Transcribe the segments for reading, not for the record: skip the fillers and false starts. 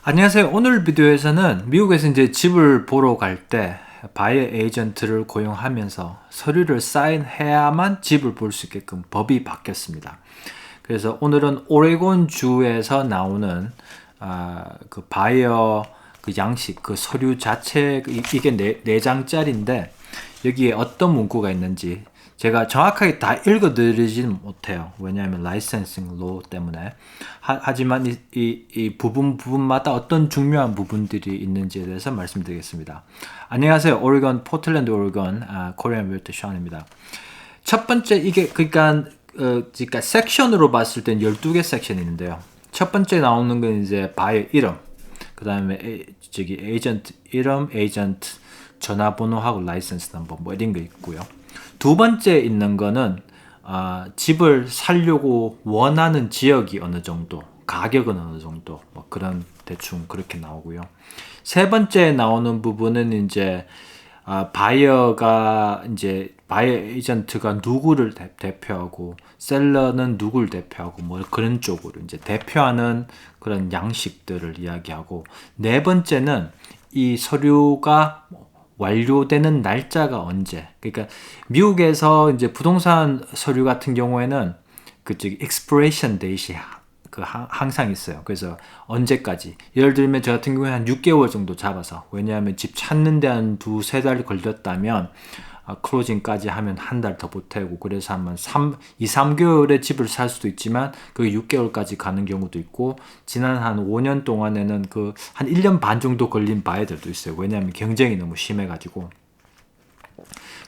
안녕하세요. 오늘 비디오에서는 미국에서 이제 집을 보러 갈 때 바이어 에이전트를 고용하면서 서류를 사인해야만 집을 볼 수 있게끔 법이 바뀌었습니다. 그래서 오늘은 오레곤 주에서 나오는 그 바이어 그 양식, 그 서류 자체 이게 네 장짜리인데 여기에 어떤 문구가 있는지 제가 정확하게 다 읽어드리지는 못해요. 왜냐하면 라이센싱 로 때문에. 하지만 이 부분마다 어떤 중요한 부분들이 있는지에 대해서 말씀드리겠습니다. 안녕하세요. 오레곤, 포틀랜드 오레곤, 코리안 웰트 션입니다. 첫 번째, 이게, 그러니까 섹션으로 봤을 땐 12개 섹션이 있는데요. 첫 번째 나오는 건 이제 바이어 이름, 그 다음에 에이전트 이름, 에이전트 전화번호하고 라이센스 넘버 뭐 이런 거 있고요. 두 번째 있는 거는 집을 살려고 원하는 지역이 어느 정도, 가격은 어느 정도, 뭐 그런 대충 그렇게 나오고요. 세 번째 나오는 부분은 이제 바이어 에이전트가 누구를 대표하고 셀러는 누구를 대표하고 뭐 그런 쪽으로 이제 대표하는 그런 양식들을 이야기하고, 네 번째는 이 서류가 완료되는 날짜가 언제. 그러니까 미국에서 이제 부동산 서류 같은 경우에는 expiration date이 항상 있어요. 그래서 언제까지. 예를 들면 저 같은 경우에 한 6개월 정도 잡아서, 왜냐하면 집 찾는 데 한 두세 달 걸렸다면 클로징까지 하면 한 달 더 보태고, 그래서 한 2, 3개월에 집을 살 수도 있지만 그게 6개월까지 가는 경우도 있고, 지난 한 5년 동안에는 한 1년 반 정도 걸린 바이들도 있어요. 왜냐하면 경쟁이 너무 심해가지고.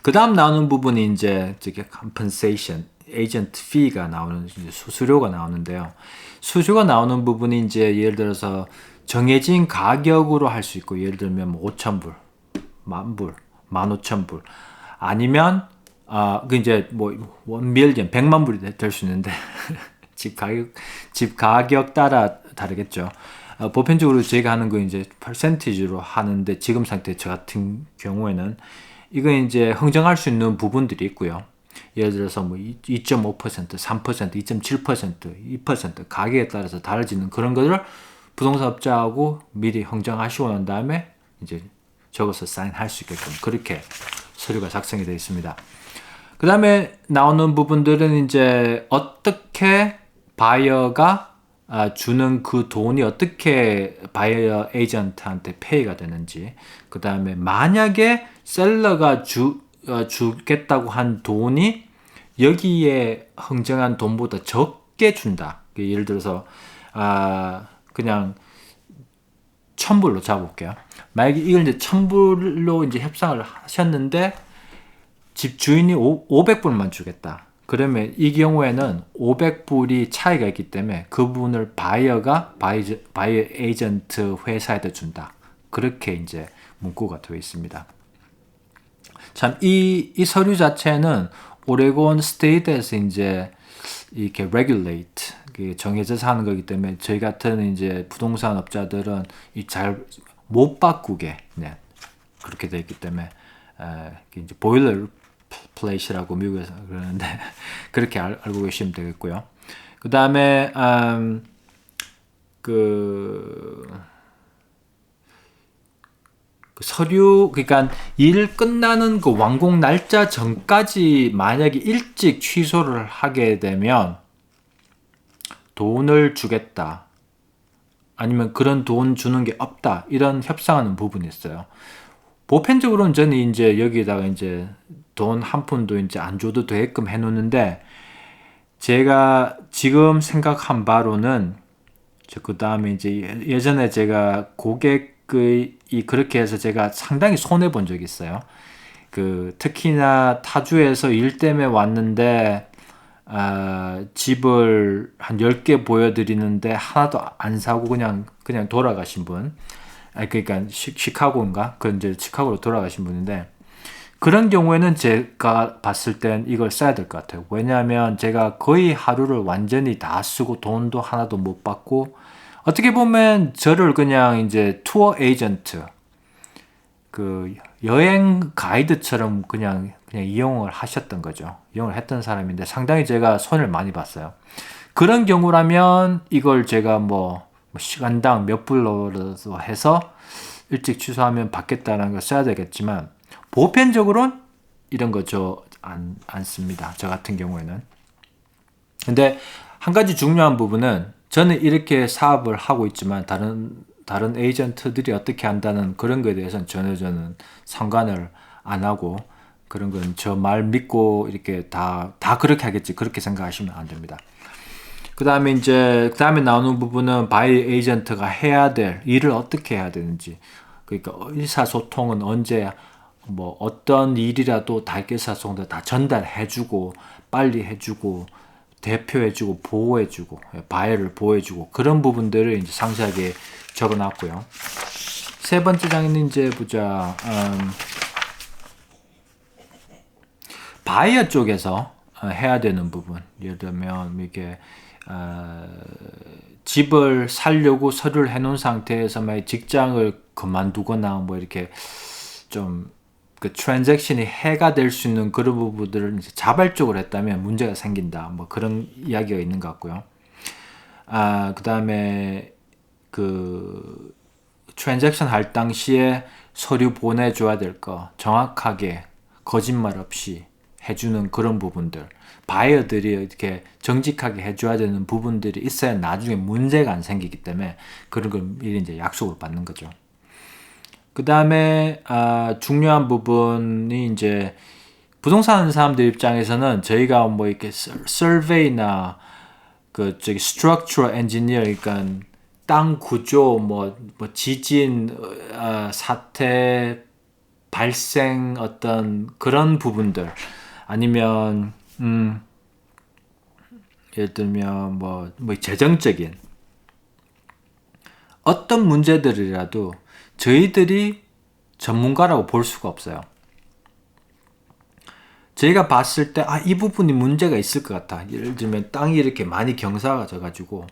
그 다음 나오는 부분이 이제 compensation, agent fee가 나오는, 수수료가 나오는데요. 수수료가 나오는 부분이 이제 예를 들어서 정해진 가격으로 할 수 있고, 예를 들면 뭐 5,000불, 10,000불, 15,000불, 아니면 그 이제 뭐 1밀리언, 100만 불이 될 수 있는데 집 가격 따라 다르겠죠. 보편적으로 제가 하는 거 이제 퍼센티지로 하는데, 지금 상태 저 같은 경우에는 이거 이제 흥정할 수 있는 부분들이 있고요. 예를 들어서 뭐 2.5%, 3%, 2.7%, 2% 가격에 따라서 달라지는 그런 것을 부동산업자하고 미리 흥정하시고 난 다음에 이제 적어서 사인할 수 있게끔 그렇게 서류가 작성이 되어 있습니다. 그 다음에 나오는 부분들은 이제 어떻게 바이어가 주는 그 돈이 어떻게 바이어 에이전트한테 페이가 되는지, 그 다음에 만약에 셀러가 주겠다고 한 돈이 여기에 흥정한 돈보다 적게 준다. 예를 들어서 그냥 1,000불로 잡아볼게요. 만약에 이걸 이제 1,000불로 이제 협상을 하셨는데 집 주인이 500불만 주겠다. 그러면 이 경우에는 500불이 차이가 있기 때문에 그 부분을 바이어 에이전트 회사에다 준다. 그렇게 이제 문구가 되어 있습니다. 참, 이 서류 자체는 오레곤 스테이트에서 이제 이렇게 regulate, 정해져서 하는 거기 때문에 저희 같은 이제 부동산 업자들은 잘 못 바꾸게, 네, 그렇게 되어 있기 때문에 이제 보일러 플레이시라고 미국에서 그러는데 그렇게 알고 계시면 되겠고요. 그 다음에 그 서류, 그러니까 일 끝나는 그 완공 날짜 전까지 만약에 일찍 취소를 하게 되면 돈을 주겠다, 아니면 그런 돈 주는 게 없다, 이런 협상하는 부분이 있어요. 보편적으로는 저는 이제 여기에다가 이제 돈 한 푼도 이제 안 줘도 되게끔 해놓는데, 제가 지금 생각한 바로는 그 다음에 이제 예전에 제가 고객이 그렇게 해서 제가 상당히 손해 본 적이 있어요. 특히나 타주에서 일 때문에 왔는데 집을 한 10개 보여드리는데 하나도 안 사고 그냥 돌아가신 분. 그러니까 시카고인가? 이제 시카고로 돌아가신 분인데, 그런 경우에는 제가 봤을 땐 이걸 써야 될 것 같아요. 왜냐하면 제가 거의 하루를 완전히 다 쓰고 돈도 하나도 못 받고, 어떻게 보면 저를 그냥 이제 투어 에이전트, 여행 가이드처럼 그냥 이용을 하셨던 거죠. 이용을 했던 사람인데 상당히 제가 손을 많이 봤어요. 그런 경우라면 이걸 제가 뭐 뭐 시간당 몇 불로라도 해서 일찍 취소하면 받겠다는 걸 써야 되겠지만 보편적으로는 이런 거 안 씁니다. 저 같은 경우에는. 근데 한 가지 중요한 부분은 저는 이렇게 사업을 하고 있지만 다른 에이전트들이 어떻게 한다는 그런 거에 대해서는 전혀 저는 상관을 안 하고 그런 건 저 말 믿고 이렇게 다 그렇게 하겠지 그렇게 생각하시면 안 됩니다. 그 다음에 나오는 부분은 바이 에이전트가 해야 될 일을 어떻게 해야 되는지. 그러니까 의사소통은 언제 뭐 어떤 일이라도 다 의사소통도 다 전달해주고 빨리 해주고 대표해주고 보호해주고 바이를 보호해주고 그런 부분들을 이제 상세하게 적어놨고요. 세 번째 장에는 이제 보자. 바이어 쪽에서 해야 되는 부분. 예를 들면 이게 집을 사려고 서류를 해놓은 상태에서 만약 직장을 그만두거나 뭐 이렇게 좀 그 트랜잭션이 해가 될 수 있는 그런 부분들을 이제 자발적으로 했다면 문제가 생긴다. 뭐 그런 이야기가 있는 것 같고요. 그 다음에 그 트랜잭션 할 당시에 서류 보내줘야 될 거 정확하게 거짓말 없이 해주는 그런 부분들. 바이어들이 이렇게 정직하게 해줘야 되는 부분들이 있어야 나중에 문제가 안 생기기 때문에 그런 걸 미리 이제 약속을 받는 거죠. 그 다음에 중요한 부분이 이제 부동산 하는 사람들 입장에서는 저희가 뭐 이렇게 서베이나 그 저기 스트럭처럴 엔지니어 그러니까 땅 구조 뭐 지진 사태 발생 어떤 그런 부분들 아니면 예를 들면 뭐 재정적인 어떤 문제들이라도 저희들이 전문가라고 볼 수가 없어요. 저희가 봤을 때 이 부분이 문제가 있을 것 같아. 예를 들면 땅이 이렇게 많이 경사가 져가지고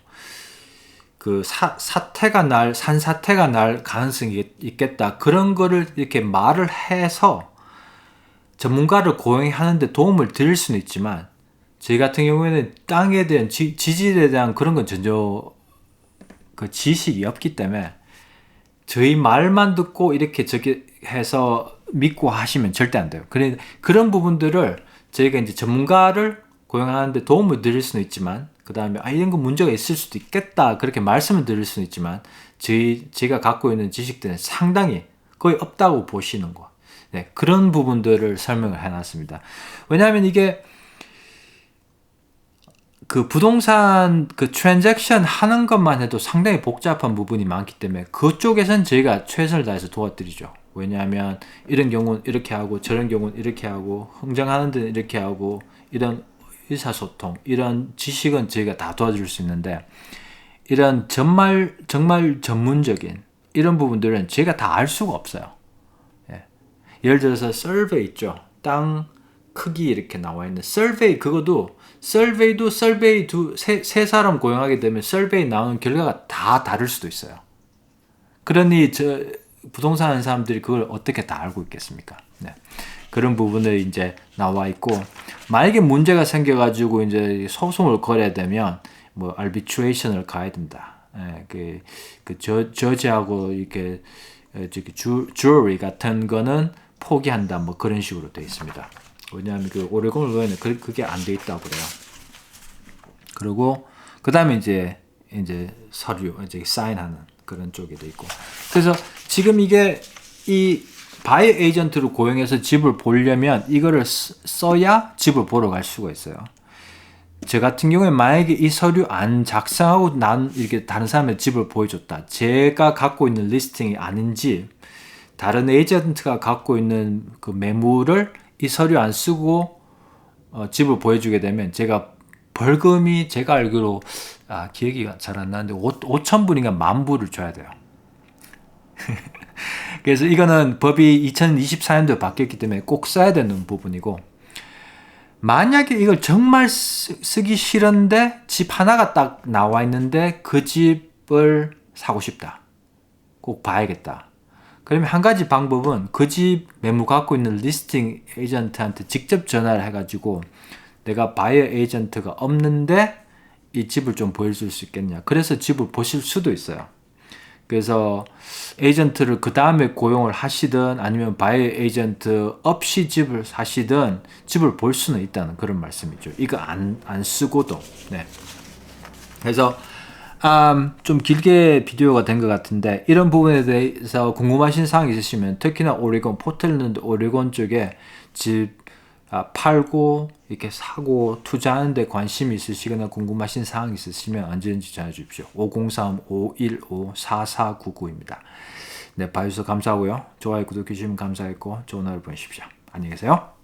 그 산사태가 날 가능성이 있겠다. 그런 거를 이렇게 말을 해서 전문가를 고용하는데 도움을 드릴 수는 있지만 저희 같은 경우에는 땅에 대한 지질에 대한 그런 건 전혀 그 지식이 없기 때문에 저희 말만 듣고 이렇게 저기 해서 믿고 하시면 절대 안 돼요. 그런 부분들을 저희가 이제 전문가를 고용하는데 도움을 드릴 수는 있지만 그 다음에 이런 거 문제가 있을 수도 있겠다 그렇게 말씀을 드릴 수는 있지만 제가 갖고 있는 지식들은 상당히 거의 없다고 보시는 거. 네, 그런 부분들을 설명을 해놨습니다. 왜냐하면 이게 그 부동산 그 트랜잭션 하는 것만 해도 상당히 복잡한 부분이 많기 때문에 그쪽에선 저희가 최선을 다해서 도와드리죠. 왜냐하면 이런 경우는 이렇게 하고 저런 경우는 이렇게 하고 흥정하는 데는 이렇게 하고 이런 의사소통 이런 지식은 저희가 다 도와줄 수 있는데 이런 정말 전문적인 이런 부분들은 저희가 다 알 수가 없어요. 예를 들어서 서베이 있죠. 땅 크기 이렇게 나와 있는 서베이 그것도 서베이 세 사람 고용하게 되면 서베이 나오는 결과가 다 다를 수도 있어요. 그러니 부동산 하는 사람들이 그걸 어떻게 다 알고 있겠습니까? 네. 그런 부분을 이제 나와 있고 만약에 문제가 생겨가지고 이제 소송을 걸어야 되면 뭐 arbitration을 가야 된다. 저지하고 이렇게 jury 같은 거는 포기한다. 뭐 그런 식으로 되어 있습니다. 왜냐하면 그 오레곤 의회는 그게 안 돼 있다고 그래요. 그리고 그 다음에 이제 서류 이제 사인하는 그런 쪽에 돼 있고. 그래서 지금 이게 이 바이 에이전트를 고용해서 집을 보려면 이거를 써야 집을 보러 갈 수가 있어요. 저 같은 경우에 만약에 이 서류 안 작성하고 난 이렇게 다른 사람의 집을 보여줬다. 제가 갖고 있는 리스팅이 아닌지 다른 에이전트가 갖고 있는 그 매물을 이 서류 안 쓰고 집을 보여주게 되면 제가 벌금이 제가 알기로 기억이 잘 안 나는데 5,000불인가 10,000불을 줘야 돼요. 그래서 이거는 법이 2024년도에 바뀌었기 때문에 꼭 써야 되는 부분이고 만약에 이걸 정말 쓰기 싫은데 집 하나가 딱 나와 있는데 그 집을 사고 싶다. 꼭 봐야겠다. 그러면 한 가지 방법은 그 집 매물 갖고 있는 리스팅 에이전트한테 직접 전화를 해가지고 내가 바이어 에이전트가 없는데 이 집을 좀 보여줄 수 있겠냐. 그래서 집을 보실 수도 있어요. 그래서 에이전트를 그 다음에 고용을 하시든 아니면 바이 에이전트 없이 집을 사시든 집을 볼 수는 있다는 그런 말씀이죠. 이거 안 쓰고도. 네. 그래서 좀 길게 비디오가 된 것 같은데 이런 부분에 대해서 궁금하신 사항이 있으시면 특히나 오레곤, 포틀랜드 오레곤 쪽에 집 팔고 이렇게 사고 투자하는 데 관심이 있으시거나 궁금하신 사항이 있으시면 언제든지 전해 주십시오. 503-515-4499입니다. 네, 봐주셔서 감사하고요. 좋아요, 구독해 주시면 감사했고 좋은 하루 보내십시오. 안녕히 계세요.